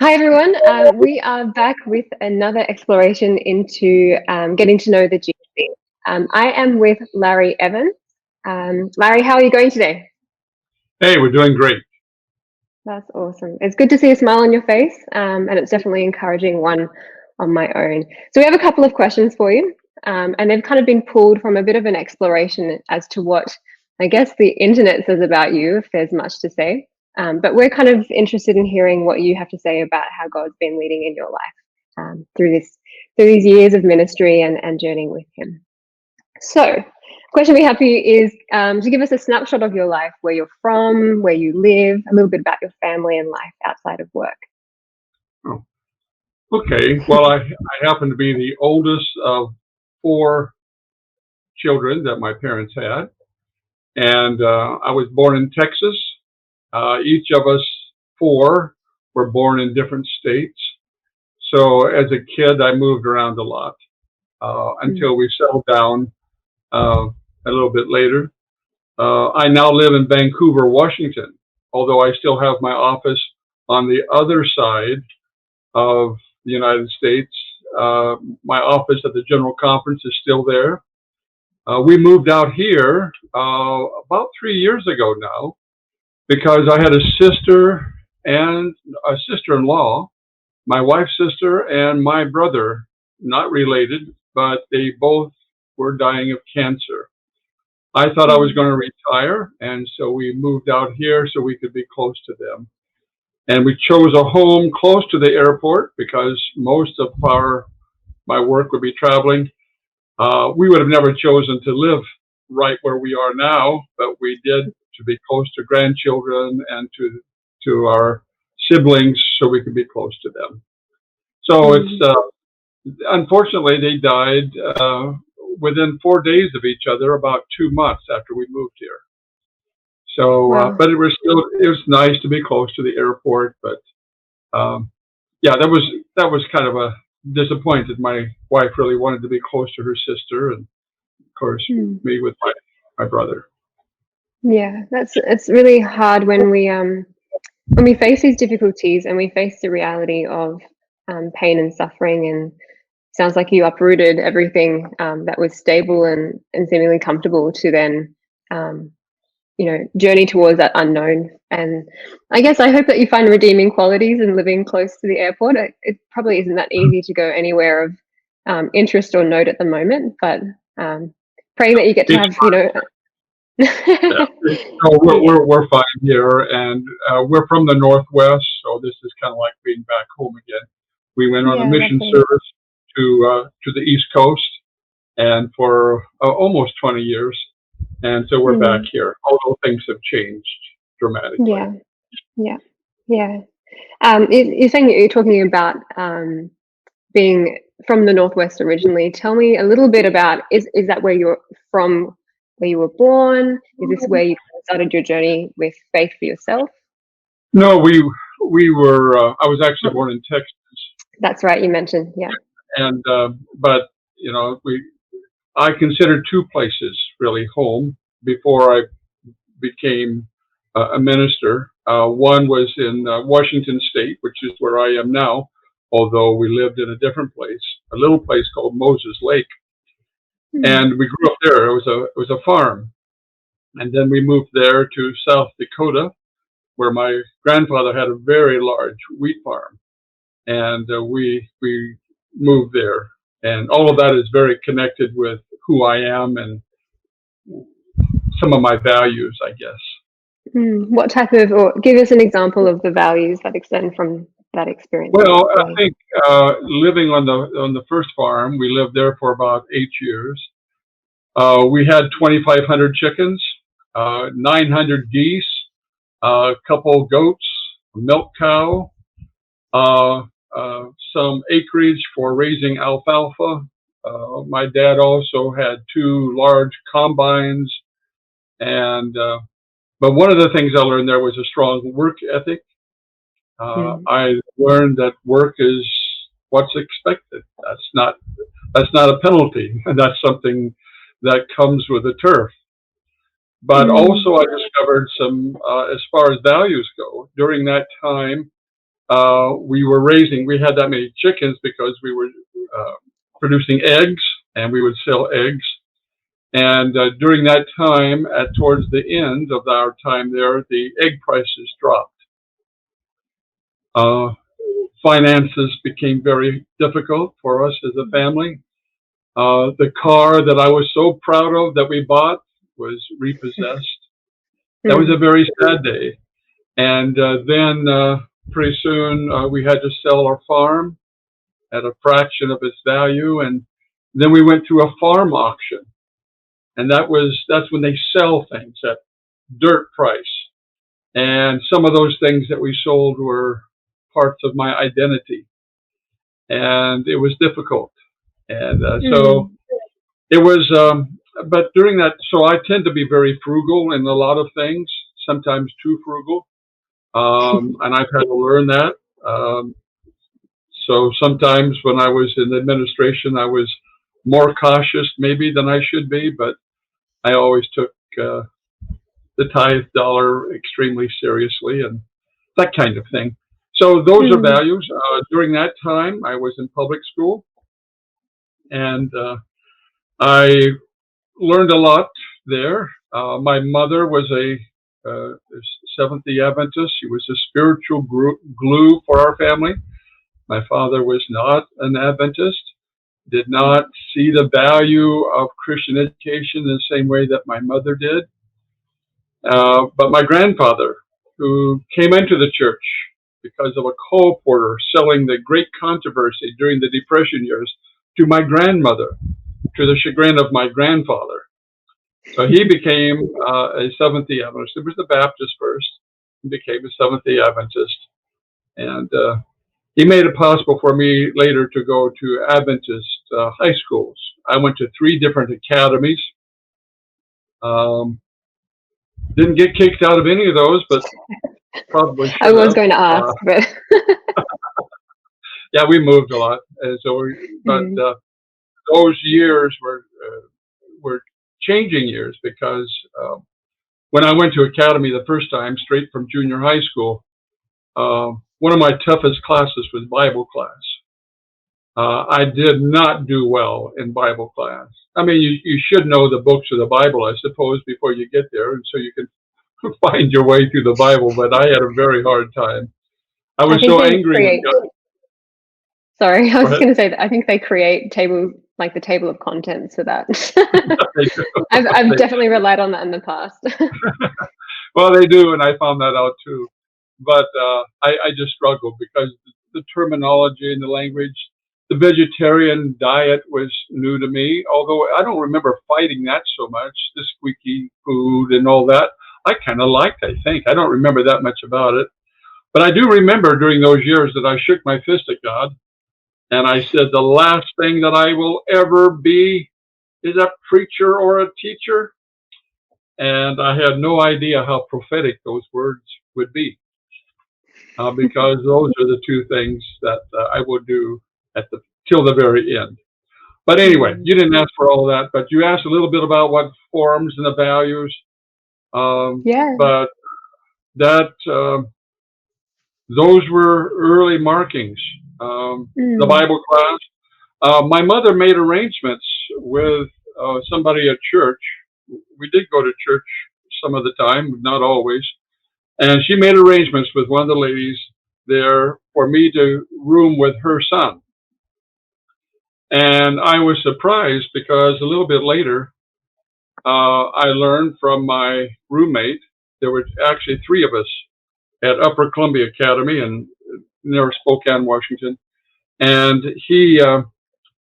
Hi everyone, we are back with another exploration into getting to know the GC. I am with Larry Evans. Larry, how are you going today? Hey, we're doing great. That's awesome. It's good to see a smile on your face, and it's definitely encouraging one on my own. So we have a couple of questions for you, and they've kind of been pulled from a bit of an exploration as to what I guess the internet says about you, if there's much to say. But we're kind of interested in hearing what you have to say about how God's been leading in your life through these years of ministry and journeying with Him. So, question we have for you is to give us a snapshot of your life, where you're from, where you live, a little bit about your family and life outside of work. Oh, okay. Well, I happen to be the oldest of four children that my parents had, and I was born in Texas. Each of us four were born in different states. So as a kid, I moved around a lot until we settled down a little bit later. I now live in Vancouver, Washington, although I still have my office on the other side of the United States. My office at the General Conference is still there. We moved out here about 3 years ago now because I had a sister and a sister-in-law, my wife's sister and my brother, not related, but they both were dying of cancer. I thought I was going to retire, and so we moved out here so we could be close to them. And we chose a home close to the airport because most of my work would be traveling. We would have never chosen to live right where we are now, but we did to be close to grandchildren and to our siblings so we could be close to them. So it's unfortunately they died within 4 days of each other, about 2 months after we moved here. So, but it was nice to be close to the airport. But yeah, that was kind of a disappointed. My wife really wanted to be close to her sister, and of course me with my brother. Yeah, it's really hard when we face these difficulties and we face the reality of pain and suffering. And sounds like you uprooted everything that was stable and seemingly comfortable to then journey towards that unknown. And I guess I hope that you find redeeming qualities in living close to the airport. It probably isn't that easy to go anywhere of interest or note at the moment, but praying that you get to have, Yeah. So we're fine here, and we're from the Northwest, so this is kind of like being back home again. We went on a mission service to the East Coast, and for almost 20 years. And so we're back here, although things have changed dramatically. Yeah. You're saying that you're talking about being from the Northwest originally. Tell me a little bit about, is that where you're from, where you were born? Is this where you started your journey with faith for yourself? No, we were, I was actually born in Texas. That's right, you mentioned, yeah. And, but, I considered two places really home before I became a minister. One was in Washington State, which is where I am now, although we lived in a different place, a little place called Moses Lake. And we grew up there. It was a farm. And then we moved there to South Dakota, where my grandfather had a very large wheat farm. And we moved there. And all of that is very connected with who I am and some of my values, I guess. What type of, or give us an example of the values that extend from that experience? Well, I think living on the first farm, we lived there for about 8 years. We had 2,500 chickens, 900 geese, a couple goats, a milk cow, some acreage for raising alfalfa. My dad also had 2 large combines, and but one of the things I learned there was a strong work ethic. I learned that work is what's expected. That's not a penalty, and that's something that comes with the turf. But also, I discovered some, as far as values go, during that time, we had that many chickens because we were producing eggs, and we would sell eggs. And during that time, towards the end of our time there, the egg prices dropped. Finances became very difficult for us as a family. The car that I was so proud of that we bought was repossessed. That was a very sad day. And then pretty soon we had to sell our farm at a fraction of its value. And then we went through a farm auction. And that's when they sell things at dirt price. And some of those things that we sold were parts of my identity. And it was difficult. And so it was, but during that, so I tend to be very frugal in a lot of things, sometimes too frugal. And I've had to learn that. So sometimes when I was in administration, I was more cautious maybe than I should be, but I always took the tithe dollar extremely seriously and that kind of thing. So those are values. During that time, I was in public school, and I learned a lot there. My mother was a Seventh-day Adventist. She was a spiritual glue for our family. My father was not an Adventist, did not see the value of Christian education in the same way that my mother did. But my grandfather, who came into the church because of a colporteur selling the great controversy during the Depression years to my grandmother, to the chagrin of my grandfather. So he became a Seventh-day Adventist. It was the Baptist first. He became a Seventh-day Adventist. And he made it possible for me later to go to Adventist high schools. I went to 3 different academies. Didn't get kicked out of any of those, but probably should I was have. going to ask, but Yeah, we moved a lot, and so those years were changing years because when I went to academy the first time, straight from junior high school, one of my toughest classes was Bible class. I did not do well in Bible class. I mean, you should know the books of the Bible, I suppose, before you get there, and so you can find your way through the Bible, but I had a very hard time. I was so angry with God. Sorry, I was just going to say that I think they create the table of contents for that. I've definitely relied on that in the past. Well, they do, and I found that out too. But I just struggled because the terminology and the language, the vegetarian diet was new to me, although I don't remember fighting that so much, the squeaky food and all that. I kind of liked, I think. I don't remember that much about it. But I do remember during those years that I shook my fist at God, and I said, the last thing that I will ever be is a preacher or a teacher. And I had no idea how prophetic those words would be, because those are the 2 things that I will do till the very end. But anyway, you didn't ask for all that, but you asked a little bit about what forms and the values. But that those were early markings. The Bible class. My mother made arrangements with somebody at church. We did go to church some of the time, not always. And she made arrangements with one of the ladies there for me to room with her son. And I was surprised because a little bit later, I learned from my roommate, there were actually 3 of us at Upper Columbia Academy near Spokane, Washington. And he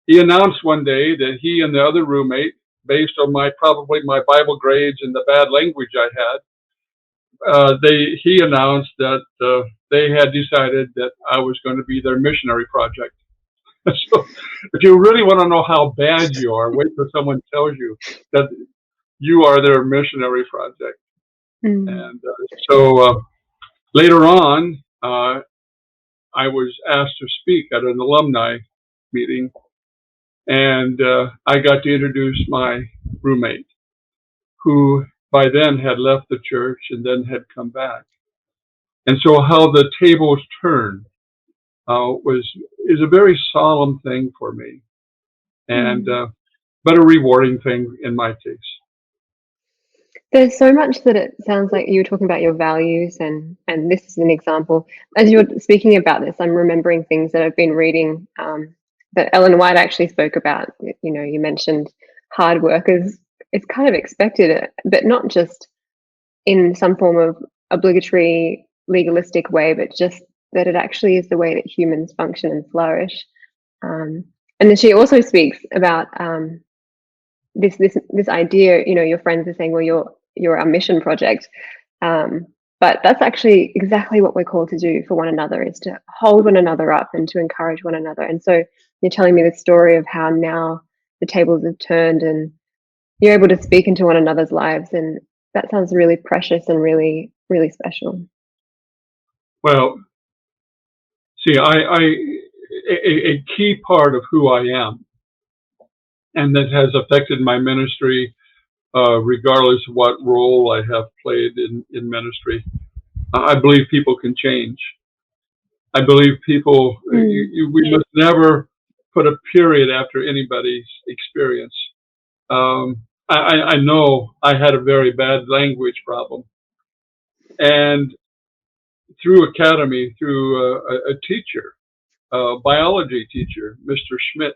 announced one day that he and the other roommate, based on probably my Bible grades and the bad language I had, he announced that they had decided that I was going to be their missionary project. So if you really want to know how bad you are, wait till someone tells you that you are their missionary project. And so later on, I was asked to speak at an alumni meeting, and I got to introduce my roommate, who by then had left the church and then had come back. And so how the tables turn is a very solemn thing for me, and but a rewarding thing in my case. There's so much that it sounds like you were talking about your values, and this is an example. As you're speaking about this, I'm remembering things that I've been reading that Ellen White actually spoke about. You know, you mentioned hard work is it's kind of expected, but not just in some form of obligatory legalistic way, but just that it actually is the way that humans function and flourish. And then she also speaks about this idea. You know, your friends are saying, well, you're our mission project, but that's actually exactly what we're called to do for one another, is to hold one another up and to encourage one another. And so you're telling me the story of how now the tables have turned and you're able to speak into one another's lives, and that sounds really precious and really, really special. Well, see, a key part of who I am, and that has affected my ministry, regardless of what role I have played in ministry. I believe people can change. I believe people, we must never put a period after anybody's experience. I know I had a very bad language problem. And through academy, through a teacher, a biology teacher, Mr. Schmidt,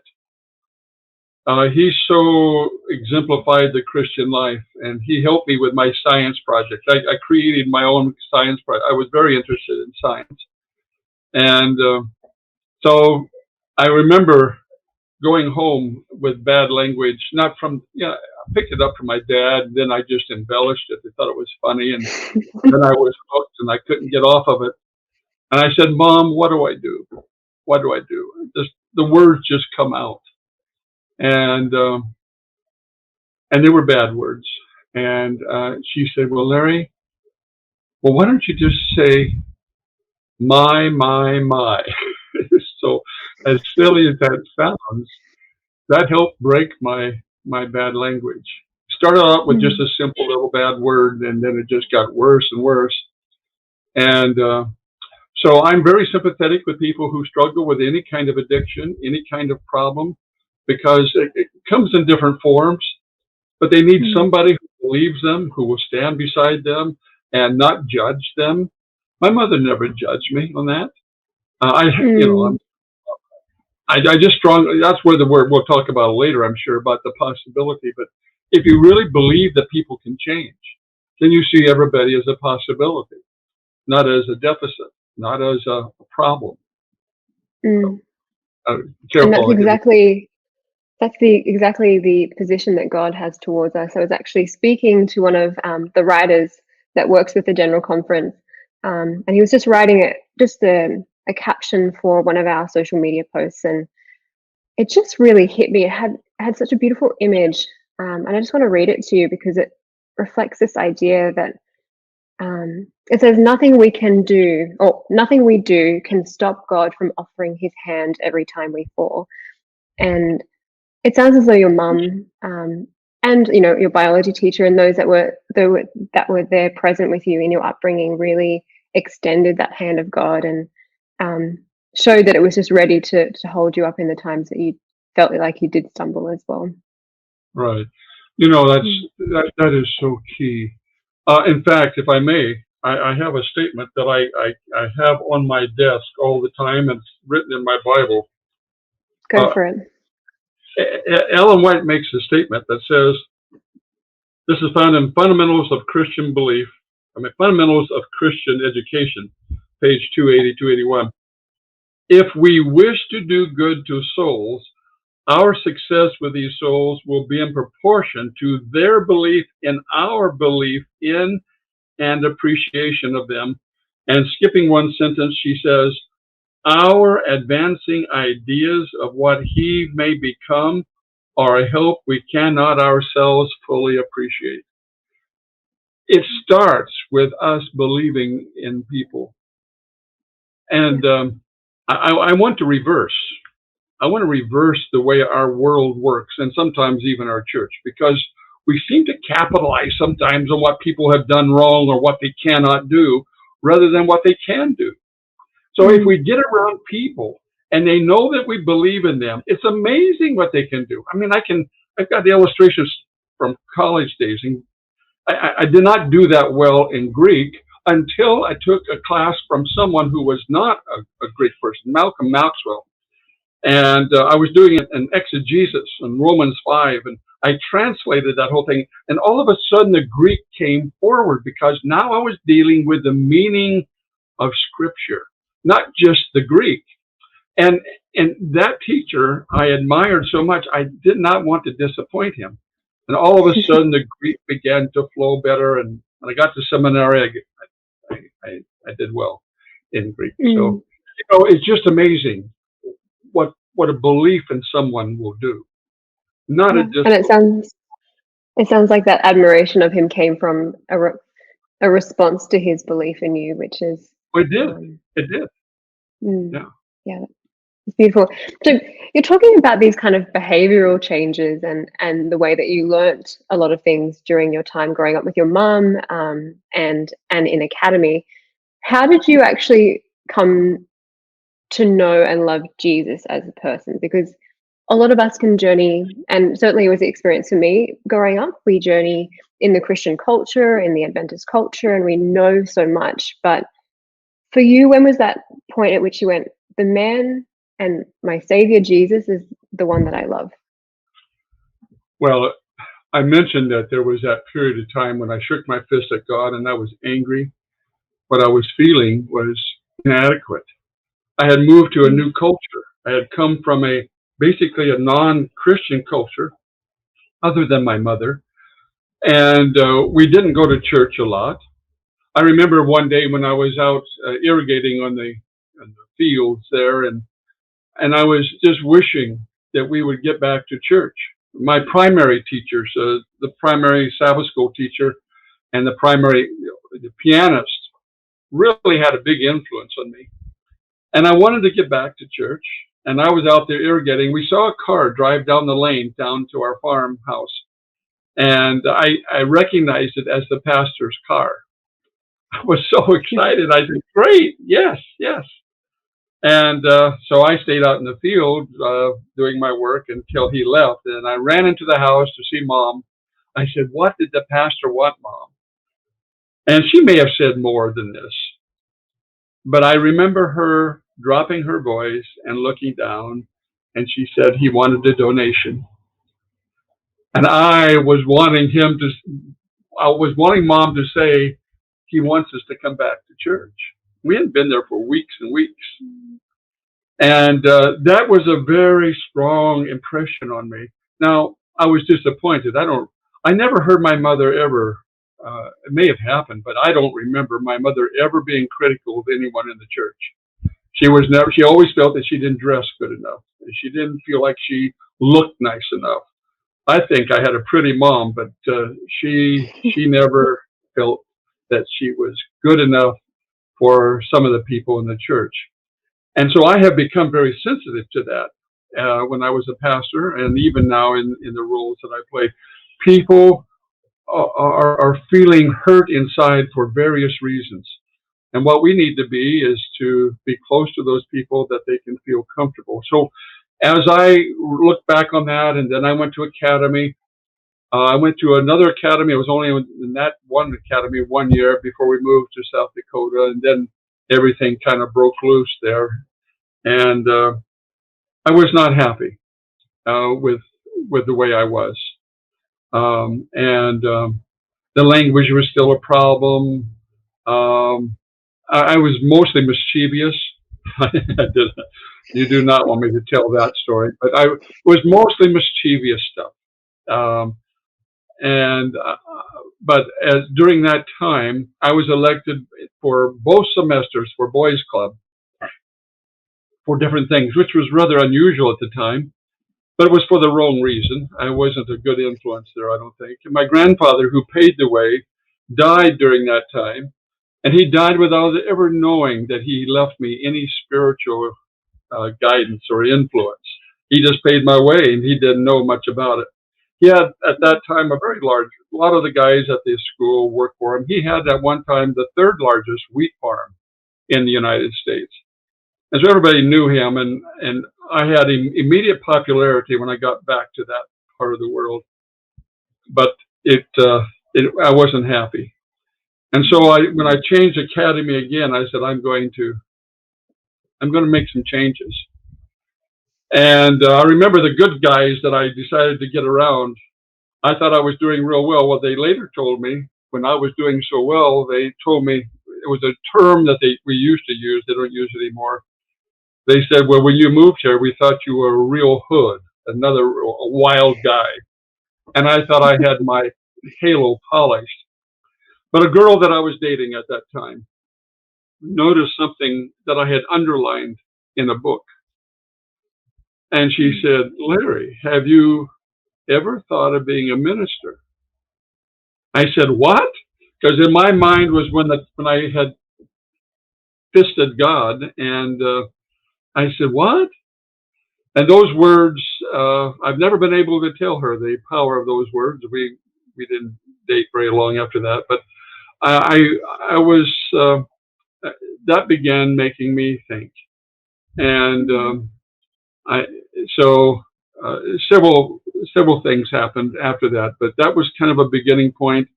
he so exemplified the Christian life, and he helped me with my science project. I created my own science project. I was very interested in science. And so I remember going home with bad language, not from, I picked it up from my dad, and then I just embellished it. I thought it was funny, and then I was hooked, and I couldn't get off of it. And I said, Mom, what do I do? What do I do? The words just come out. And they were bad words. And she said, well, Larry, why don't you just say, my. So as silly as that sounds, that helped break my bad language. Started out with just a simple little bad word, and then it just got worse and worse. And so I'm very sympathetic with people who struggle with any kind of addiction, any kind of problem, because it comes in different forms, but they need somebody who believes them, who will stand beside them and not judge them. My mother never judged me on that. I just strongly, that's where the word, we'll talk about it later, I'm sure, about the possibility. But if you really believe that people can change, then you see everybody as a possibility, not as a deficit, not as a problem. And that's exactly the position that God has towards us. I was actually speaking to one of the writers that works with the General Conference, and he was just writing a caption for one of our social media posts, and it just really hit me. It had such a beautiful image, and I just want to read it to you because it reflects this idea that it says, nothing we do can stop God from offering his hand every time we fall. And it sounds as though your mum and your biology teacher and those that were there present with you in your upbringing really extended that hand of God and showed that it was just ready to hold you up in the times that you felt like you did stumble as well. Right. That is so key. In fact, if I may, I have a statement that I have on my desk all the time, and it's written in my Bible. Go for it. Ellen White makes a statement that says, this is found in Fundamentals of Christian Belief, Fundamentals of Christian Education, page 280, 281. If we wish to do good to souls, our success with these souls will be in proportion to their belief in our belief in and appreciation of them. And skipping one sentence, she says, our advancing ideas of what he may become are a help we cannot ourselves fully appreciate. It starts with us believing in people. And I want to reverse. I want to reverse the way our world works, and sometimes even our church, because we seem to capitalize sometimes on what people have done wrong or what they cannot do, rather than what they can do. So if we get around people and they know that we believe in them, it's amazing what they can do. I mean, I've got the illustrations from college days, and I did not do that well in Greek until I took a class from someone who was not a Greek person, Malcolm Maxwell. And I was doing an exegesis in Romans 5, and I translated that whole thing. And all of a sudden, the Greek came forward because now I was dealing with the meaning of Scripture, not just the Greek. And that teacher I admired so much, I did not want to disappoint him. And all of a sudden, the Greek began to flow better. And when I got to seminary, I did well in Greek. So, it's just amazing what a belief in someone will do. Not a just. And it sounds like that admiration of him came from a response to his belief in you, which is. It did. It did. Yeah. Yeah. It's beautiful. So you're talking about these kind of behavioral changes and the way that you learnt a lot of things during your time growing up with your mum and in academy. How did you actually come to know and love Jesus as a person? Because a lot of us can journey, and certainly it was the experience for me growing up, we journey in the Christian culture, in the Adventist culture, and we know so much. But for you, when was that point at which you went, the man and my Savior Jesus is the one that I love? Well, I mentioned that there was that period of time when I shook my fist at God and I was angry. What I was feeling was inadequate. I had moved to a new culture. I had come from basically a non-Christian culture, other than my mother. And we didn't go to church a lot. I remember one day when I was out irrigating on the fields there, and I was just wishing that we would get back to church. My primary teachers, the primary Sabbath school teacher and the pianist, really had a big influence on me. And I wanted to get back to church, and I was out there irrigating. We saw a car drive down the lane down to our farmhouse, and I recognized it as the pastor's car. I was so excited. I said, great, yes. And so I stayed out in the field doing my work until he left. And I ran into the house to see Mom. I said, what did the pastor want, Mom? And she may have said more than this. But I remember her dropping her voice and looking down. And she said he wanted a donation. And I was wanting Mom to say he wants us to come back to church. We hadn't been there for weeks and weeks. And that was a very strong impression on me. Now, I was disappointed. I never heard my mother ever, it may have happened, but I don't remember my mother ever being critical of anyone in the church. She always felt that she didn't dress good enough. She didn't feel like she looked nice enough. I think I had a pretty mom, but she never felt that she was good enough for some of the people in the church. And so I have become very sensitive to that when I was a pastor, and even now in the roles that I play. People are feeling hurt inside for various reasons. And what we need to be is to be close to those people that they can feel comfortable. So as I look back on that, and then I went to academy. I went to another academy. I was only in that one academy 1 year before we moved to South Dakota, and then everything kind of broke loose there. And I was not happy with the way I was. The language was still a problem. I was mostly mischievous. You do not want me to tell that story, but I was mostly mischievous stuff. But during that time, I was elected for both semesters for Boys Club for different things, which was rather unusual at the time, but it was for the wrong reason. I wasn't a good influence there, I don't think. And my grandfather, who paved the way, died during that time, and he died without ever knowing that he left me any spiritual guidance or influence. He just paid my way, and he didn't know much about it. he had at that time a lot of the guys at the school worked for him. He had at one time the third largest wheat farm in the United States. And so everybody knew him, and I had immediate popularity when I got back to that part of the world. But I wasn't happy. And so when I changed academy again, I said, I'm going to make some changes. And I remember the good guys that I decided to get around. I thought I was doing real well. Well, they later told me, when I was doing so well, they told me, it was a term that we used to use. They don't use it anymore. They said, well, when you moved here, we thought you were a real hood, a wild guy. And I thought I had my halo polished. But a girl that I was dating at that time noticed something that I had underlined in a book. And she said, Larry, have you ever thought of being a minister? I said, what? Because in my mind was when I had fisted God, and I said, what? And those words, I've never been able to tell her the power of those words. We didn't date very long after that, but I was, that began making me think. And several things happened after that, but that was kind of a beginning point.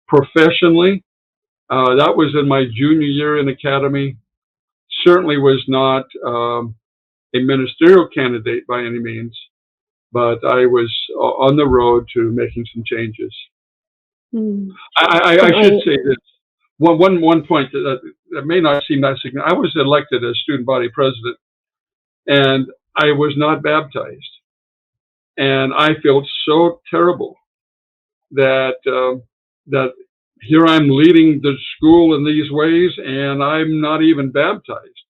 Professionally, that was in my junior year in academy. Certainly was not a ministerial candidate by any means, but I was on the road to making some changes. I should say this. One point that may not seem that significant. I was elected as student body president, and I was not baptized. And I felt so terrible that here I'm leading the school in these ways, and I'm not even baptized.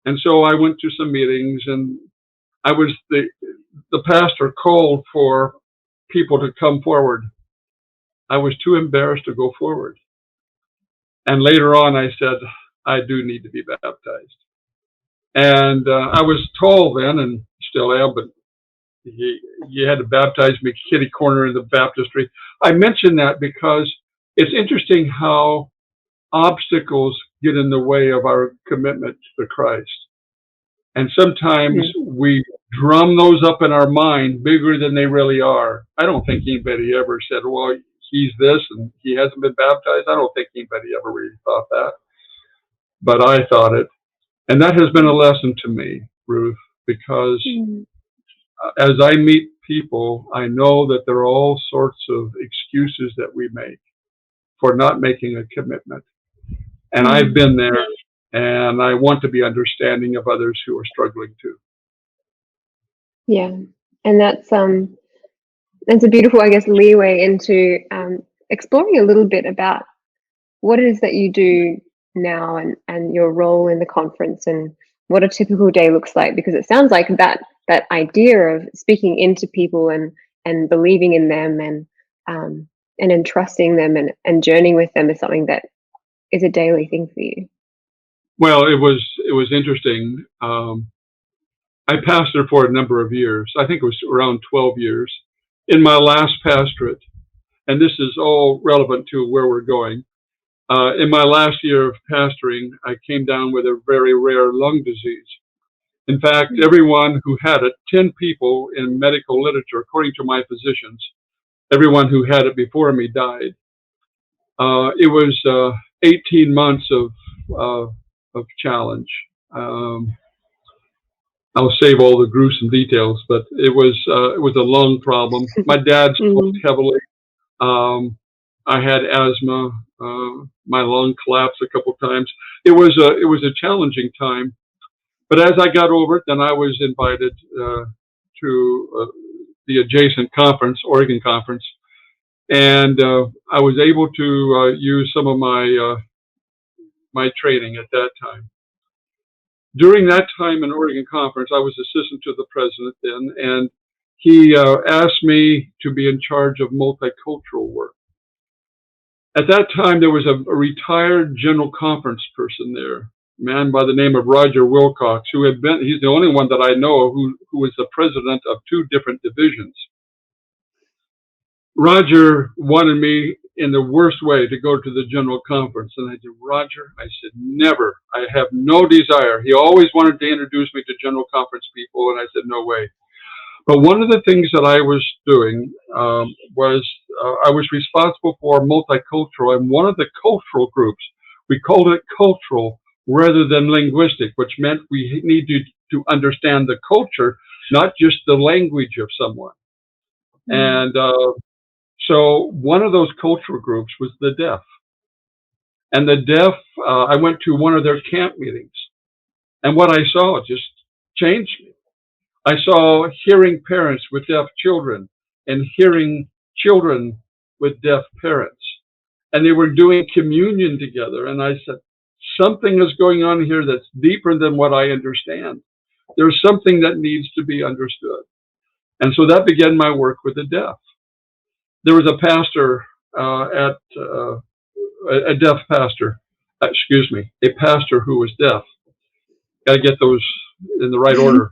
And so I went to some meetings, and the pastor called for people to come forward. I was too embarrassed to go forward. And later on, I said, I do need to be baptized. And I was tall then, and still am, but you had to baptize me kitty corner in the baptistry. I mention that because it's interesting how obstacles get in the way of our commitment to Christ. And sometimes we drum those up in our mind bigger than they really are. I don't think anybody ever said, well, he's this and he hasn't been baptized. I don't think anybody ever really thought that. But I thought it. And that has been a lesson to me, Ruth, because as I meet people, I know that there are all sorts of excuses that we make for not making a commitment. And I've been there, and I want to be understanding of others who are struggling too. Yeah, and that's a beautiful, I guess, leeway into exploring a little bit about what it is that you do now and your role in the conference and what a typical day looks like, because it sounds like that idea of speaking into people and believing in them and entrusting them and journeying with them is something that is a daily thing for you. Well, it was interesting. I pastored for a number of years. I think it was around 12 years. In my last pastorate, and this is all relevant to where we're going, in my last year of pastoring, I came down with a very rare lung disease. In fact, everyone who had it, 10 people in medical literature, according to my physicians, everyone who had it before me died. It was 18 months of challenge. I'll save all the gruesome details, but it was a lung problem. My dad smoked heavily. I had asthma. My lung collapsed a couple times. It was a challenging time. But as I got over it, then I was invited to the adjacent conference, Oregon conference, and I was able to use some of my training at that time. During that time in Oregon conference, I was assistant to the president then, and he asked me to be in charge of multicultural work. At that time, there was a retired general conference person there, a man by the name of Roger Wilcox, he's the only one that I know who was the president of 2 different divisions. Roger wanted me in the worst way to go to the general conference. And I said, Roger, I said, never. I have no desire. He always wanted to introduce me to general conference people. And I said, no way. But one of the things that I was doing was I was responsible for multicultural, and one of the cultural groups, we called it cultural rather than linguistic, which meant we needed to understand the culture, not just the language of someone. And so one of those cultural groups was the deaf. And the deaf, I went to one of their camp meetings, and what I saw just changed me. I saw hearing parents with deaf children and hearing children with deaf parents. And they were doing communion together. And I said, something is going on here that's deeper than what I understand. There's something that needs to be understood. And so that began my work with the deaf. There was a pastor a deaf pastor, a pastor who was deaf. Got to get those in the right order.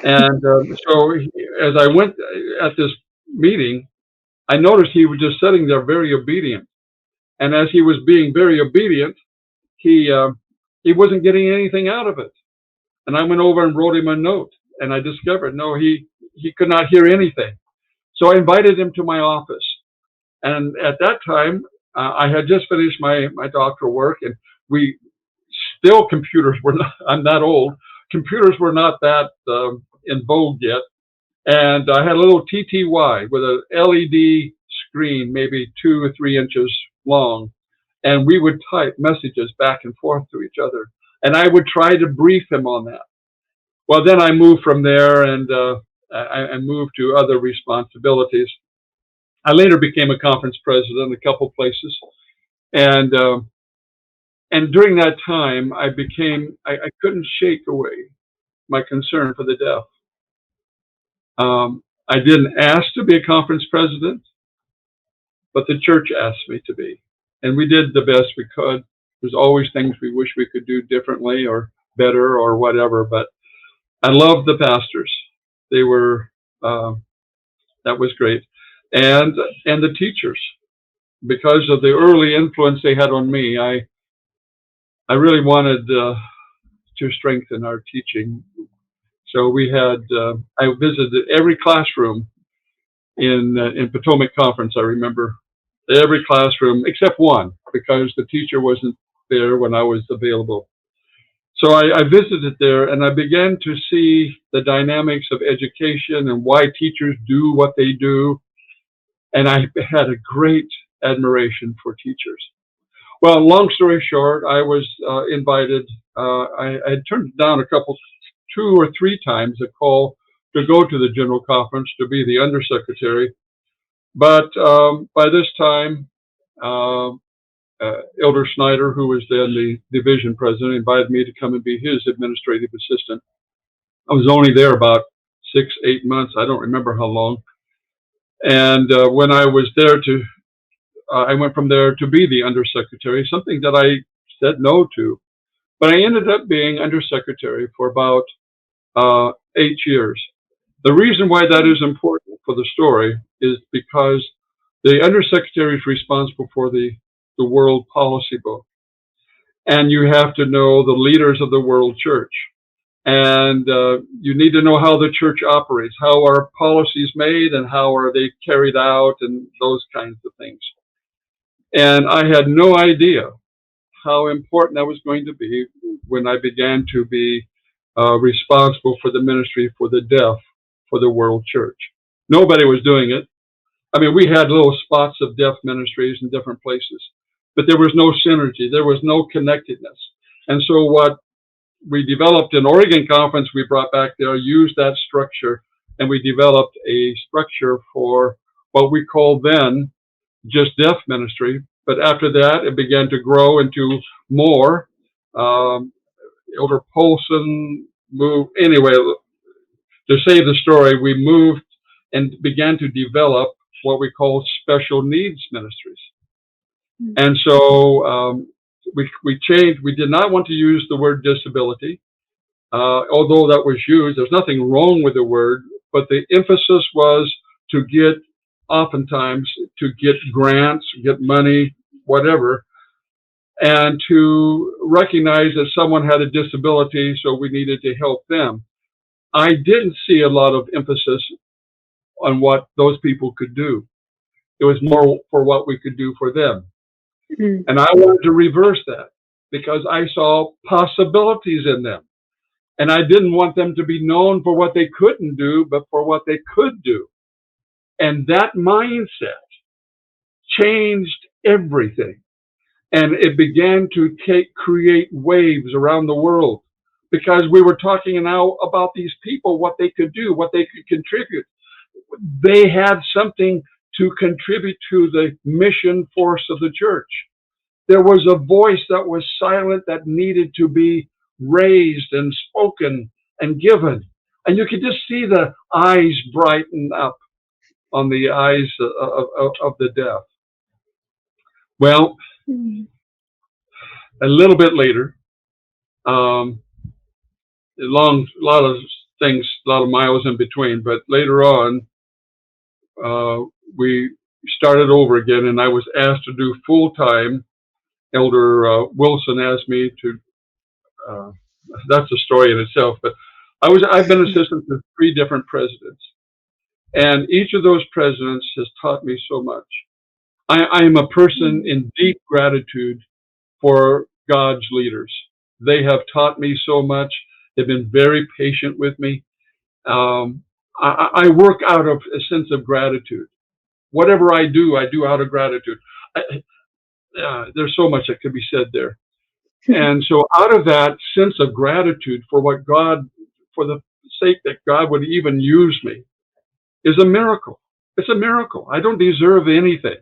And so as I went at this meeting, I noticed he was just sitting there very obedient. And as he was being very obedient, he wasn't getting anything out of it. And I went over and wrote him a note, and I discovered, no, he could not hear anything. So I invited him to my office. And at that time, I had just finished my doctoral work, and computers were not, I'm that old, computers were not that in vogue yet. And I had a little TTY with an LED screen, maybe 2 or 3 inches long. And we would type messages back and forth to each other. And I would try to brief him on that. Well, then I moved from there, and I moved to other responsibilities. I later became a conference president in a couple places. And during that time, I couldn't shake away my concern for the deaf. I didn't ask to be a conference president, but the church asked me to be. And we did the best we could. There's always things we wish we could do differently or better or whatever, but I loved the pastors. They were, that was great. And the teachers, because of the early influence they had on me, I really wanted to strengthen our teaching. So we had, I visited every classroom in Potomac Conference, I remember. Every classroom except one, because the teacher wasn't there when I was available. So I visited there, and I began to see the dynamics of education and why teachers do what they do. And I had a great admiration for teachers. Well, long story short, I was invited. I had turned down 2 or 3 times a call to go to the General Conference to be the undersecretary. But by this time, Elder Snyder, who was then the division president, invited me to come and be his administrative assistant. I was only there about 6-8 months. I don't remember how long. And when I was there I went from there to be the undersecretary, something that I said no to. But I ended up being undersecretary for about 8 years. The reason why that is important for the story is because the undersecretary is responsible for the World Policy Book. And you have to know the leaders of the world church. And you need to know how the church operates, how are policies made and how are they carried out and those kinds of things. And I had no idea how important that was going to be when I began to be responsible for the ministry for the deaf for the world church. Nobody was doing it. I mean, we had little spots of deaf ministries in different places, but there was no synergy. There was no connectedness. And so what we developed in Oregon Conference, we brought back there, used that structure, and we developed a structure for what we called then just deaf ministry. But after that, it began to grow into more. Elder Polson moved, anyway, to save the story, we moved and began to develop what we call special needs ministries. And so we changed. We did not want to use the word disability, although that was used. There's nothing wrong with the word, but the emphasis was to get oftentimes to get grants, get money, whatever, and to recognize that someone had a disability, so we needed to help them. I didn't see a lot of emphasis on what those people could do. It was more for what we could do for them. Mm. And I wanted to reverse that because I saw possibilities in them. And I didn't want them to be known for what they couldn't do, but for what they could do. And that mindset changed everything. And it began to create waves around the world because we were talking now about these people, what they could do, what they could contribute. They had something to contribute to the mission force of the church. There was a voice that was silent that needed to be raised and spoken and given. And you could just see the eyes brighten up on the eyes of the deaf. Well, a little bit later, a lot of things, a lot of miles in between, but later on, we started over again, and I was asked to do full-time. Elder Wilson asked me to, that's a story in itself, but I've been assistant to 3 different presidents, and each of those presidents has taught me so much. I am a person in deep gratitude for God's leaders. They have taught me so much. They've been very patient with me. I work out of a sense of gratitude. Whatever I do out of gratitude. There's so much that could be said there. And so out of that sense of gratitude for what God, for the sake that God would even use me, is a miracle. It's a miracle. I don't deserve anything.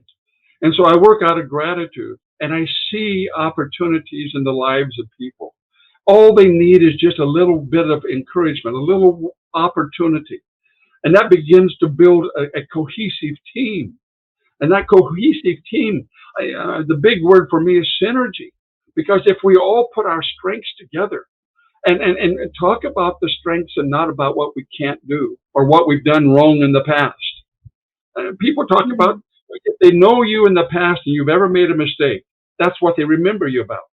And so I work out of gratitude, and I see opportunities in the lives of people. All they need is just a little bit of encouragement, a little opportunity. And that begins to build a cohesive team. And that cohesive team, the big word for me is synergy. Because if we all put our strengths together and talk about the strengths and not about what we can't do or what we've done wrong in the past. People talk about, if they know you in the past and you've ever made a mistake, that's what they remember you about.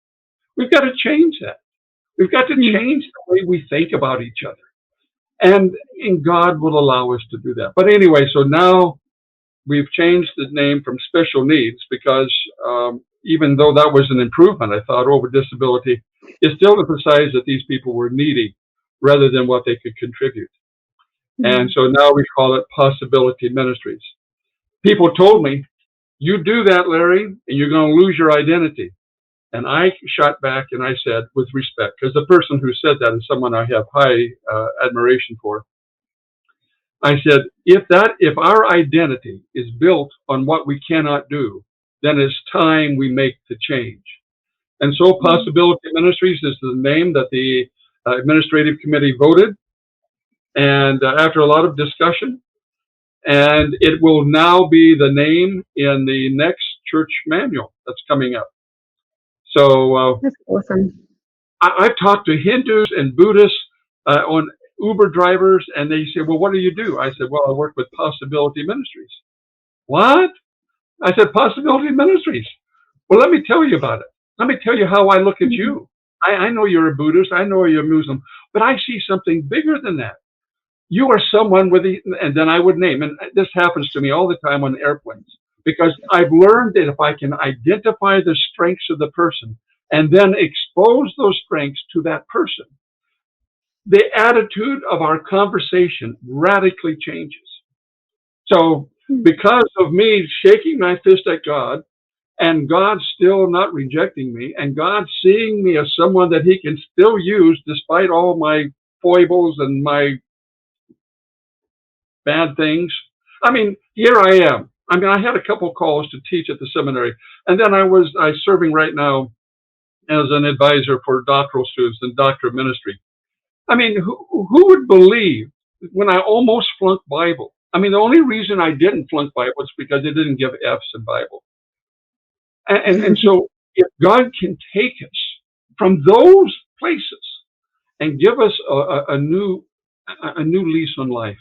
We've got to change that. We've got to change the way we think about each other. And God will allow us to do that. But anyway, so now we've changed the name from special needs because even though that was an improvement, I thought, over disability, it still emphasized that these people were needy rather than what they could contribute. And so now we call it Possibility Ministries. People told me, you do that, Larry, and you're going to lose your identity. And I shot back and I said, with respect, because the person who said that is someone I have high admiration for. I said, if our identity is built on what we cannot do, then it's time we make the change. And so Possibility Ministries is the name that the administrative committee voted. And after a lot of discussion, and it will now be the name in the next church manual that's coming up. So That's awesome. I've talked to Hindus and Buddhists on Uber drivers, and they say, well, what do you do? I said, well, I work with Possibility Ministries. What? I said, Possibility Ministries. Well, let me tell you about it. Let me tell you how I look at you. I know you're a Buddhist. I know you're a Muslim, but I see something bigger than that. You are someone with and then I would name, and this happens to me all the time on airplanes, because I've learned that if I can identify the strengths of the person and then expose those strengths to that person, the attitude of our conversation radically changes. So because of me shaking my fist at God, and God still not rejecting me, and God seeing me as someone that he can still use despite all my foibles and my bad things. I mean, here I am. I mean, I had a couple calls to teach at the seminary, and then I'm serving right now as an advisor for doctoral students and doctor of ministry. I mean, who would believe when I almost flunked Bible? I mean, the only reason I didn't flunk Bible is because it didn't give F's in Bible. And so if God can take us from those places and give us a new lease on life,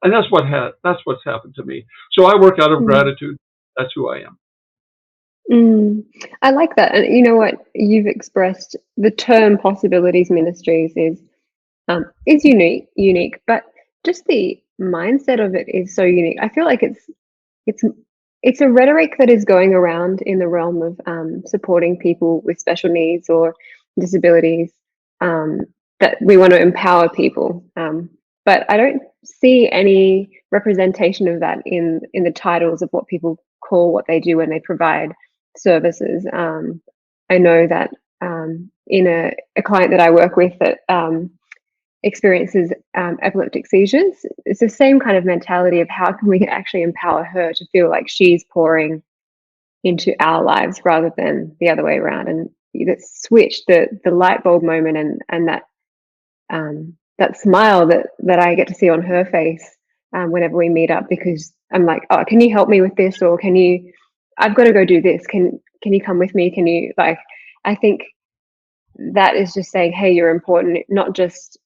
And that's what's happened to me. So I work out of gratitude. That's who I am. I like that. And you know what? You've expressed the term Possibilities Ministries is unique, but just the mindset of it is so unique. I feel like it's it's a rhetoric that is going around in the realm of supporting people with special needs or disabilities, that we want to empower people. But I don't see any representation of that in the titles of what people call what they do when they provide services. I know that in a client that I work with that experiences epileptic seizures, it's the same kind of mentality of how can we actually empower her to feel like she's pouring into our lives rather than the other way around. And that switch, the light bulb moment, and that smile that I get to see on her face whenever we meet up, because I'm like, oh, can you help me with this, or I've got to go do this. Can you come with me? Can you, like, I think that is just saying, hey, you're important, not just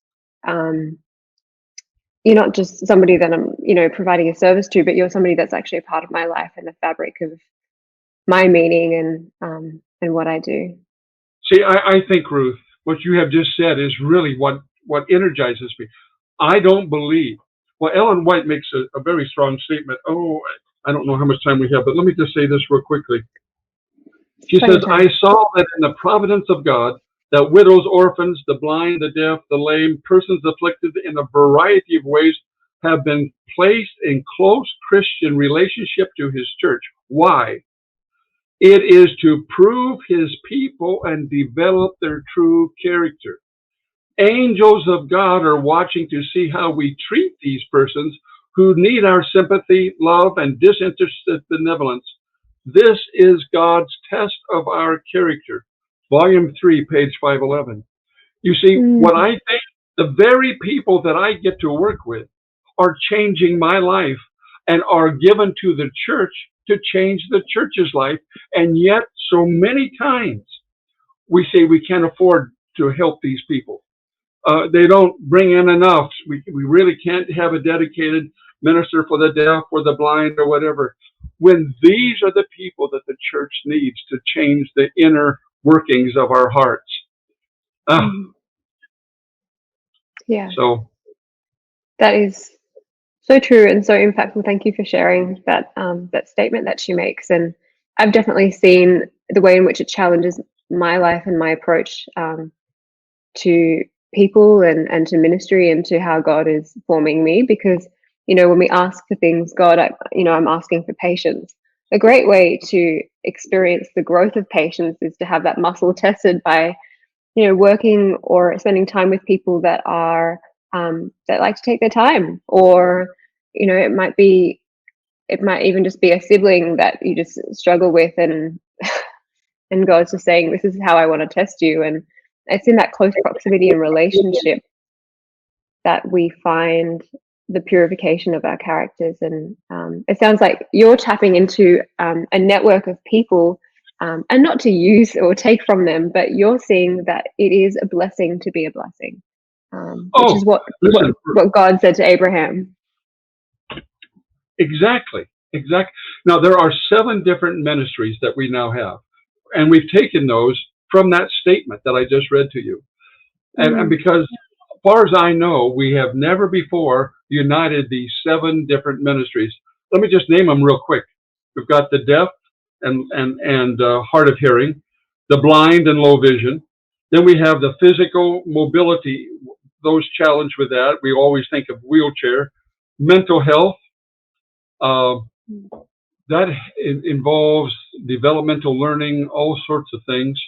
you're not just somebody that I'm, providing a service to, but you're somebody that's actually a part of my life and the fabric of my meaning and what I do. See, I think, Ruth, what you have just said is really what energizes me. I don't believe. Well, Ellen White makes a very strong statement. Oh, I don't know how much time we have, but let me just say this real quickly. She says, I saw that in the providence of God, that widows, orphans, the blind, the deaf, the lame, persons afflicted in a variety of ways have been placed in close Christian relationship to his church. Why? It is to prove his people and develop their true character. Angels of God are watching to see how we treat these persons who need our sympathy, love, and disinterested benevolence. This is God's test of our character. Volume 3, page 511. You see, what I think, the very people that I get to work with are changing my life and are given to the church to change the church's life. And yet, so many times, we say we can't afford to help these people. They don't bring in enough. We really can't have a dedicated minister for the deaf or the blind or whatever. When these are the people that the church needs to change the inner workings of our hearts. Yeah. So that is so true and so impactful. Thank you for sharing that that statement that she makes. And I've definitely seen the way in which it challenges my life and my approach to people and to ministry and to how God is forming me. Because, when we ask for things, God, I'm asking for patience. A great way to experience the growth of patience is to have that muscle tested by, working or spending time with people that are that like to take their time, or it might even just be a sibling that you just struggle with, and God's just saying, this is how I want to test you. And it's in that close proximity and relationship that we find the purification of our characters. And it sounds like you're tapping into a network of people, and not to use or take from them, but you're seeing that it is a blessing to be a blessing, which is what God said to Abraham. Exactly. Now, there are 7 different ministries that we now have, and we've taken those from that statement that I just read to you. And because, as far as I know, we have never before united these 7 different ministries. Let me just name them real quick. We've got the deaf and hard of hearing, the blind and low vision. Then we have the physical mobility, those challenged with that. We always think of wheelchair. Mental health, that involves developmental learning, all sorts of things.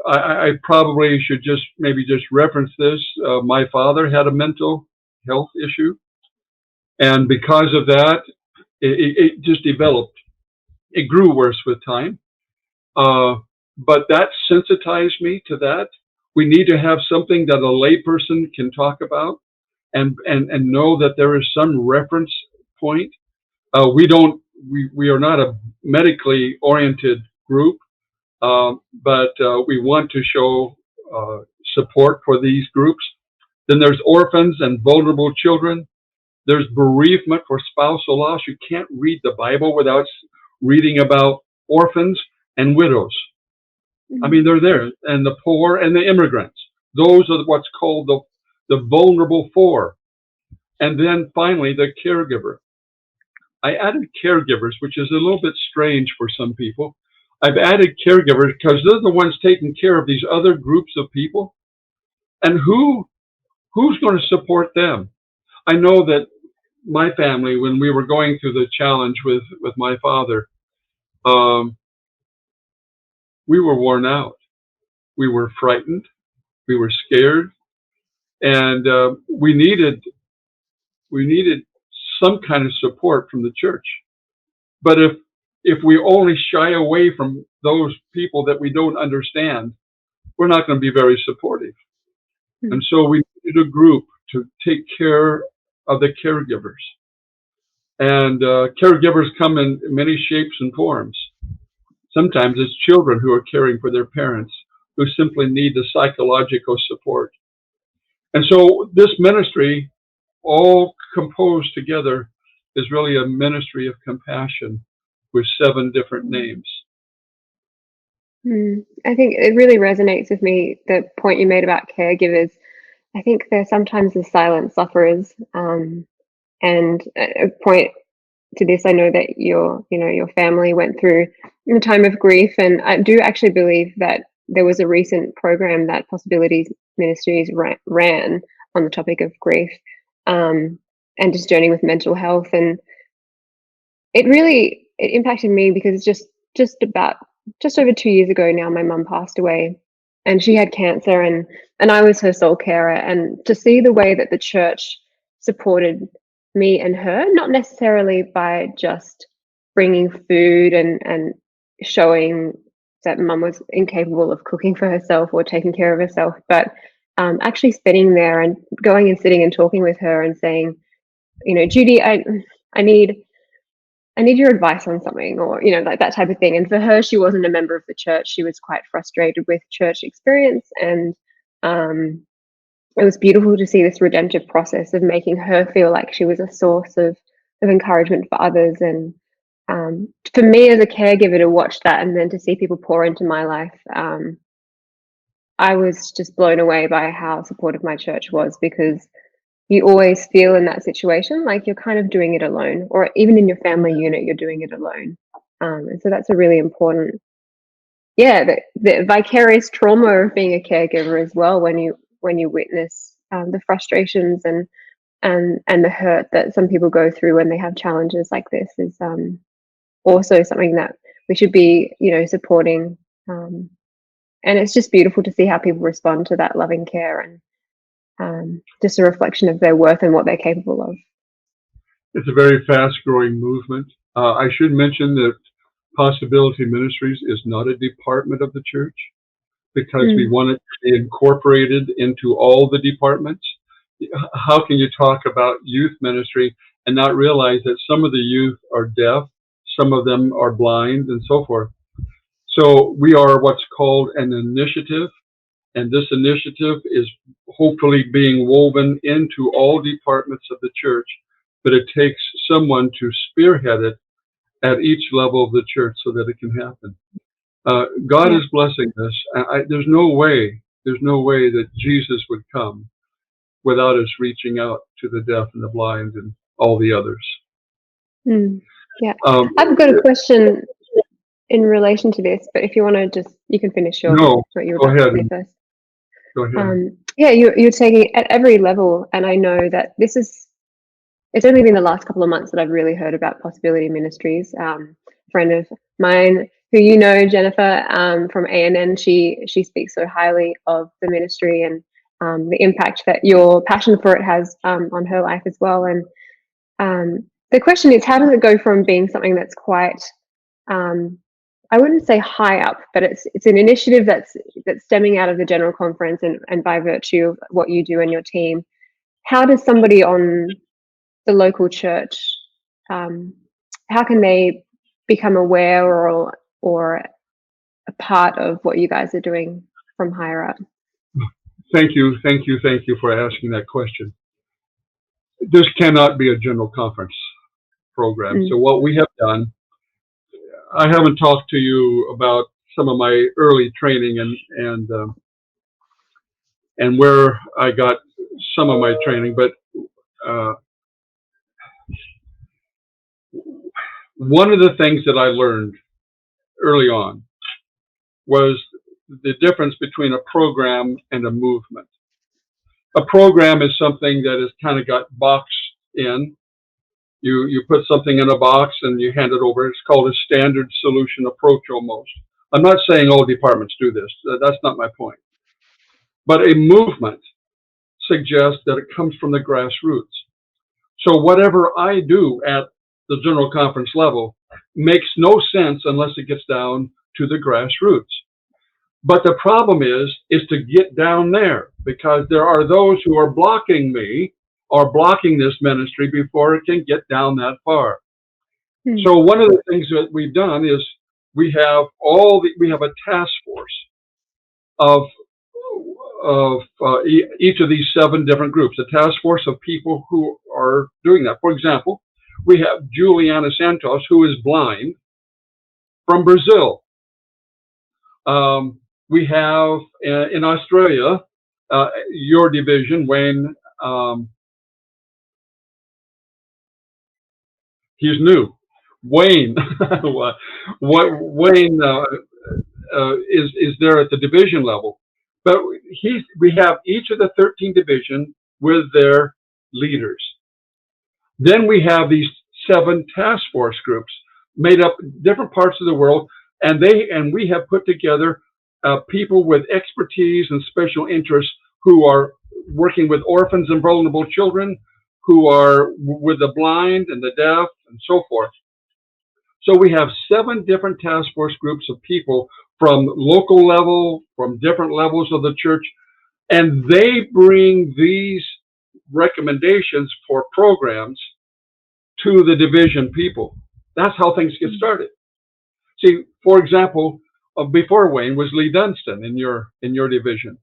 I probably should just reference this. My father had a mental health issue, and because of that, it just developed. It grew worse with time, but that sensitized me to that. We need to have something that a layperson can talk about, and know that there is some reference point. We are not a medically oriented group. But we want to show support for these groups. Then there's orphans and vulnerable children. There's bereavement for spousal loss. You can't read the Bible without reading about orphans and widows. I mean, they're there, and the poor and the immigrants. Those are what's called the vulnerable four. And then finally, the caregiver. I added caregivers, which is a little bit strange for some people. I've added caregivers because they're the ones taking care of these other groups of people. And who's going to support them? I know that my family, when we were going through the challenge with my father, we were worn out. We were frightened. We were scared, and we needed some kind of support from the church. But if we only shy away from those people that we don't understand, we're not going to be very supportive. And so we needed a group to take care of the caregivers. And caregivers come in many shapes and forms. Sometimes it's children who are caring for their parents who simply need the psychological support. And so this ministry, all composed together, is really a ministry of compassion with 7 different names. I think it really resonates with me, the point you made about caregivers. I think they're sometimes the silent sufferers. And a point to this, I know that your family went through a time of grief, and I do actually believe that there was a recent program that Possibilities Ministries ran on the topic of grief, and just journeying with mental health, and it impacted me because just over 2 years ago now, my mum passed away, and she had cancer, and I was her sole carer, and to see the way that the church supported me and her, not necessarily by just bringing food and showing that mum was incapable of cooking for herself or taking care of herself, but actually sitting there and going and sitting and talking with her and saying, Judy, I need your advice on something, or like that type of thing. And for her, she wasn't a member of the church. She was quite frustrated with church experience, and it was beautiful to see this redemptive process of making her feel like she was a source of encouragement for others. And for me as a caregiver to watch that and then to see people pour into my life, I was just blown away by how supportive my church was, because you always feel in that situation like you're kind of doing it alone, or even in your family unit, you're doing it alone. And so that's a really important, the vicarious trauma of being a caregiver as well, when you witness the frustrations and the hurt that some people go through when they have challenges like this, is also something that we should be, supporting. And it's just beautiful to see how people respond to that loving care, and just a reflection of their worth and what they're capable of. It's a very fast-growing movement. I should mention that Possibility Ministries is not a department of the church, because we want it to be incorporated into all the departments. How can you talk about youth ministry and not realize that some of the youth are deaf, some of them are blind, and so forth? So we are what's called an initiative, and this initiative is hopefully being woven into all departments of the church, but it takes someone to spearhead it at each level of the church so that it can happen. God is blessing this. There's no way that Jesus would come without us reaching out to the deaf and the blind and all the others. Yeah, I've got a question in relation to this, but if you want to you can finish your what you were about to say first. Go ahead. You're taking it at every level, and I know that it's only been the last couple of months that I've really heard about Possibility Ministries. A friend of mine who Jennifer, from ANN, she speaks so highly of the ministry and the impact that your passion for it has on her life as well. And the question is, how does it go from being something that's quite, I wouldn't say high up, but it's an initiative that's stemming out of the general conference and by virtue of what you do and your team. How does somebody on the local church, how can they become aware or a part of what you guys are doing from higher up? Thank you for asking that question. this cannot be a general conference program. So what we have done, I haven't talked to you about some of my early training and where I got some of my training, but one of the things that I learned early on was the difference between a program and a movement. A program is something that has kind of got boxed in. You put something in a box and you hand it over. It's called a standard solution approach almost. I'm not saying all departments do this. That's not my point. But a movement suggests that it comes from the grassroots. So whatever I do at the general conference level makes no sense unless it gets down to the grassroots. But the problem is to get down there, because there are those who are blocking me or blocking this ministry before it can get down that far. So one of the things that we've done is we have a task force of each of these 7 different groups, a task force of people who are doing that. For example, we have Juliana Santos, who is blind, from Brazil. We have in Australia, your division, Wayne, he's new. Wayne, Wayne is there at the division level. But we have each of the 13 divisions with their leaders. Then we have these 7 task force groups made up different parts of the world, and we have put together people with expertise and special interests who are working with orphans and vulnerable children, who are with the blind and the deaf, and so forth. So we have 7 different task force groups of people from local level, from different levels of the church, and they bring these recommendations for programs to the division people. That's how things get started. See, for example, before Wayne was Lee Dunstan in your division,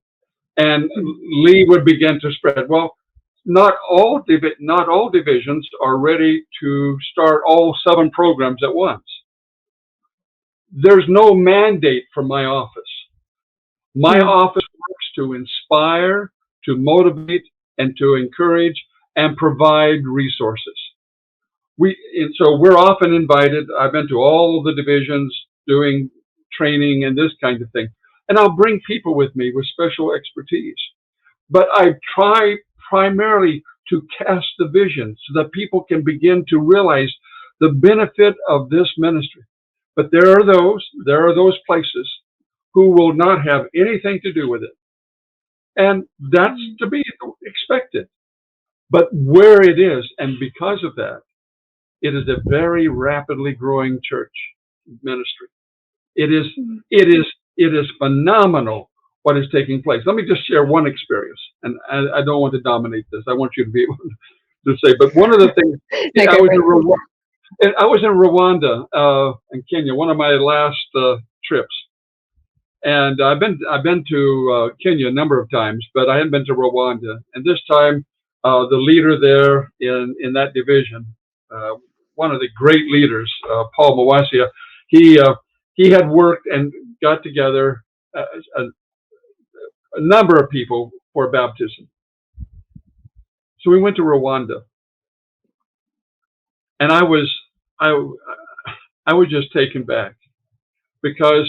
and Lee would begin to spread. Well, not all divisions are ready to start all 7 programs at once. There's no mandate from my office. My office works to inspire, to motivate, and to encourage and provide resources. So we're often invited. I've been to all the divisions doing training and this kind of thing. And I'll bring people with me with special expertise. But I try primarily to cast the vision so that people can begin to realize the benefit of this ministry. But there are those places who will not have anything to do with it. And that's to be expected. But where it is, and because of that, it is a very rapidly growing church ministry. It is phenomenal what is taking place. Let me just share one experience, and I don't want to dominate this. I want you to be able to say. But one of the things, I was in Rwanda in Kenya, one of my last trips, and I've been to Kenya a number of times, but I hadn't been to Rwanda. And this time, the leader there in that division, one of the great leaders, Paul Mawasia, he had worked and got together a number of people for baptism. So we went to Rwanda, and I was just taken back, because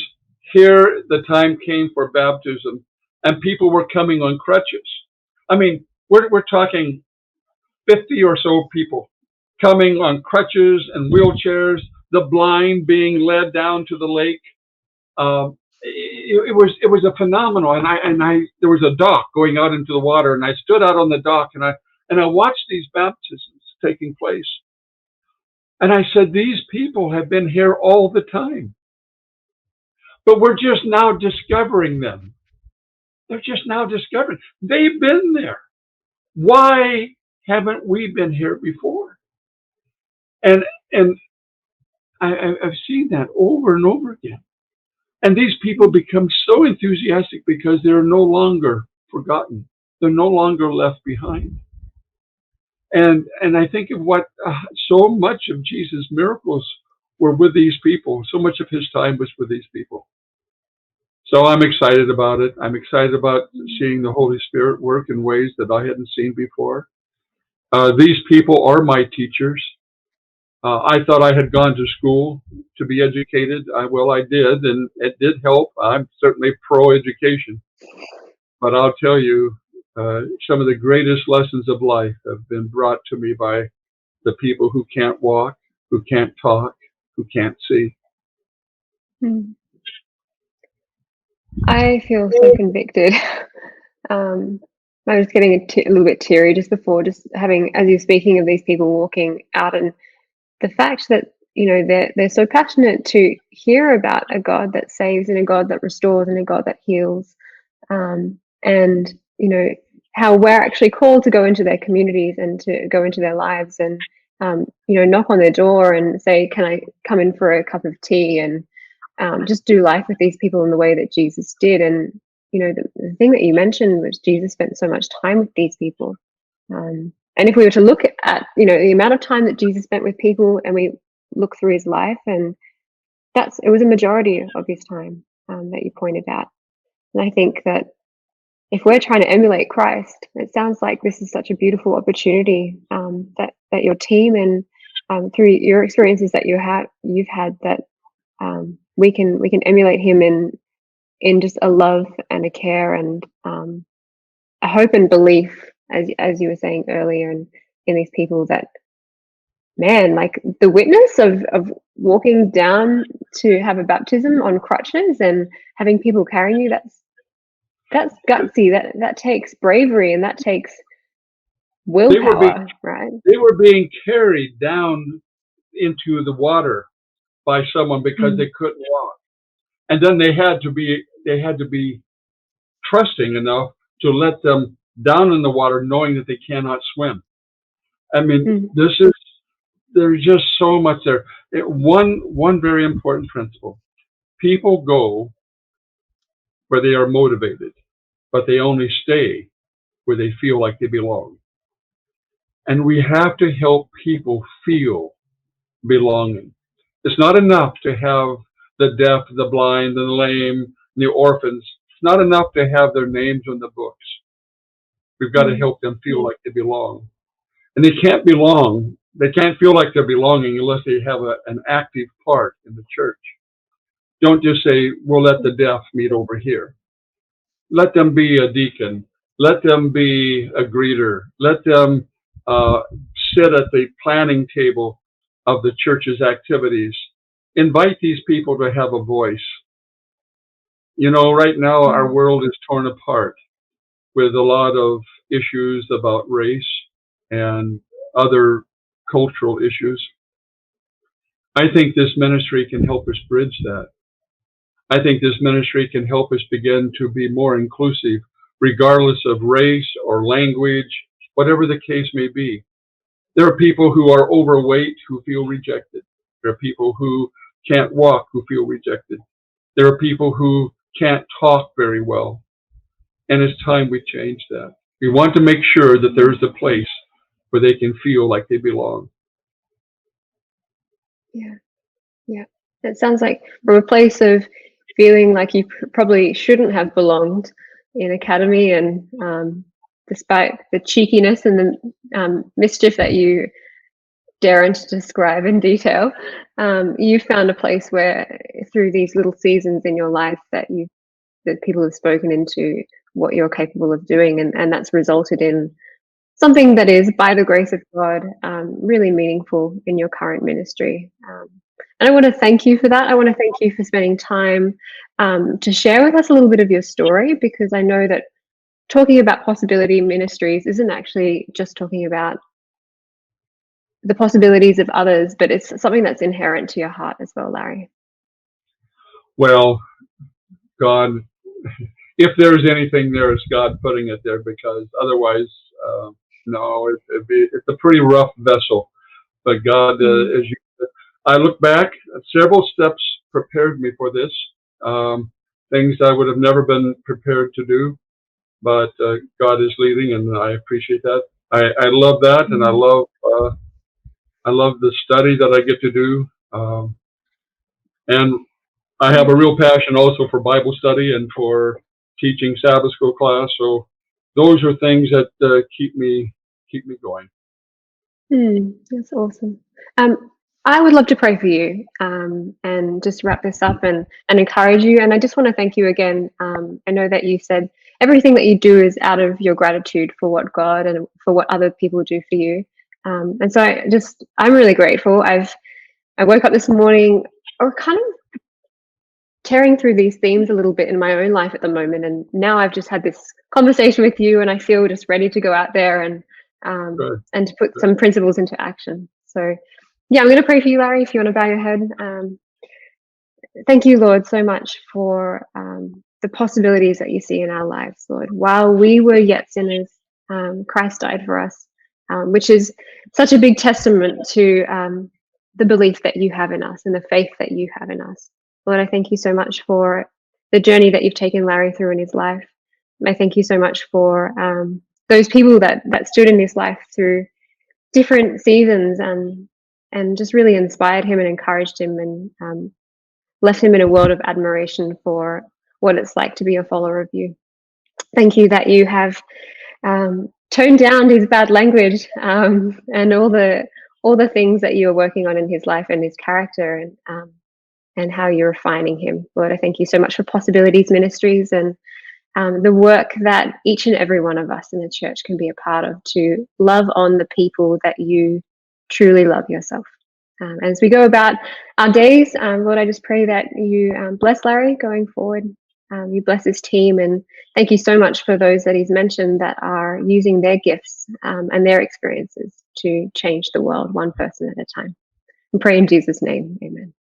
here the time came for baptism, and people were coming on crutches. I mean, we're talking 50 or so people coming on crutches and wheelchairs, the blind being led down to the lake. It was a phenomenal, and I there was a dock going out into the water, and I stood out on the dock, and I watched these baptisms taking place. And I said, these people have been here all the time, but we're just now discovering them. They're just now discovering. They've been there. Why haven't we been here before? And I've seen that over and over again. And these people become so enthusiastic because they're no longer forgotten. They're no longer left behind. And I think of what so much of Jesus' miracles were with these people. So much of his time was with these people. So I'm excited about it. I'm excited about seeing the Holy Spirit work in ways that I hadn't seen before. These people are my teachers. I thought I had gone to school to be educated. Well, I did, and it did help. I'm certainly pro-education. But I'll tell you, some of the greatest lessons of life have been brought to me by the people who can't walk, who can't talk, who can't see. Mm. I feel so convicted. I was getting a little bit teary just before, just having, as you're speaking of these people walking out, and the fact that they're so passionate to hear about a God that saves and a God that restores and a God that heals, and how we're actually called to go into their communities and to go into their lives and knock on their door and say, can I come in for a cup of tea, and just do life with these people in the way that Jesus did. And the thing that you mentioned was Jesus spent so much time with these people. And if we were to look at the amount of time that Jesus spent with people, and we look through his life, and it was a majority of his time that you pointed out. And I think that if we're trying to emulate Christ, it sounds like this is such a beautiful opportunity that your team and through your experiences that you've had, that we can emulate him in just a love and a care and a hope and belief, as you were saying earlier, and in these people that, man, like the witness of walking down to have a baptism on crutches and having people carrying you, that's gutsy. That takes bravery, and that takes willpower, right? They were being carried down into the water by someone because they couldn't walk. And then they had to be trusting enough to let them down in the water, knowing that they cannot swim. I mean, there's just so much there. One very important principle: people go where they are motivated, but they only stay where they feel like they belong. And we have to help people feel belonging. It's not enough to have the deaf, the blind, the lame, the orphans. It's not enough to have their names on the books. We've got to help them feel like they belong. And they can't belong. They can't feel like they're belonging unless they have an active part in the church. Don't just say, we'll let the deaf meet over here. Let them be a deacon. Let them be a greeter. Let them sit at the planning table of the church's activities. Invite these people to have a voice. Right now our world is torn apart with a lot of issues about race and other cultural issues. I think this ministry can help us bridge that. I think this ministry can help us begin to be more inclusive, regardless of race or language, whatever the case may be. There are people who are overweight who feel rejected. There are people who can't walk who feel rejected. There are people who can't talk very well. And it's time we change that. We want to make sure that there's a place where they can feel like they belong. Yeah. It sounds like from a place of feeling like you probably shouldn't have belonged in academy, and despite the cheekiness and the mischief that you daren't describe in detail, you found a place where, through these little seasons in your life, that people have spoken into what you're capable of doing, and that's resulted in something that is, by the grace of God, really meaningful in your current ministry. And I want to thank you for that. I want to thank you for spending time to share with us a little bit of your story, because I know that talking about Possibility Ministries isn't actually just talking about the possibilities of others, but it's something that's inherent to your heart as well, Larry. Well, God, if there's anything there, it's God putting it there, because otherwise, no, it's a pretty rough vessel. But God, I look back, several steps prepared me for this, things I would have never been prepared to do, but God is leading, and I appreciate that. I love that, and I love the study that I get to do, and I have a real passion also for Bible study and for teaching Sabbath school class. So those are things that keep me going. That's awesome. I would love to pray for you and just wrap this up and encourage you. And I just want to thank you again. I know that you said everything that you do is out of your gratitude for what God and for what other people do for you. And so I'm really grateful. I woke up this morning or kind of tearing through these themes a little bit in my own life at the moment. And now I've just had this conversation with you and I feel just ready to go out there and to put some principles into action. So yeah, I'm going to pray for you, Larry, if you want to bow your head. Thank you, Lord, so much for the possibilities that you see in our lives, Lord. While we were yet sinners, Christ died for us, which is such a big testament to the belief that you have in us and the faith that you have in us. Lord, I thank you so much for the journey that you've taken Larry through in his life. I thank you so much for those people that stood in his life through different seasons and just really inspired him and encouraged him and left him in a world of admiration for what it's like to be a follower of you. Thank you that you have toned down his bad language and all the things that you are working on in his life and his character and how you're refining him. Lord, I thank you so much for Possibilities Ministries and the work that each and every one of us in the church can be a part of to love on the people that you truly love yourself. As we go about our days, Lord, I just pray that you bless Larry going forward. You bless his team, and thank you so much for those that he's mentioned that are using their gifts and their experiences to change the world one person at a time. We pray in Jesus' name, amen.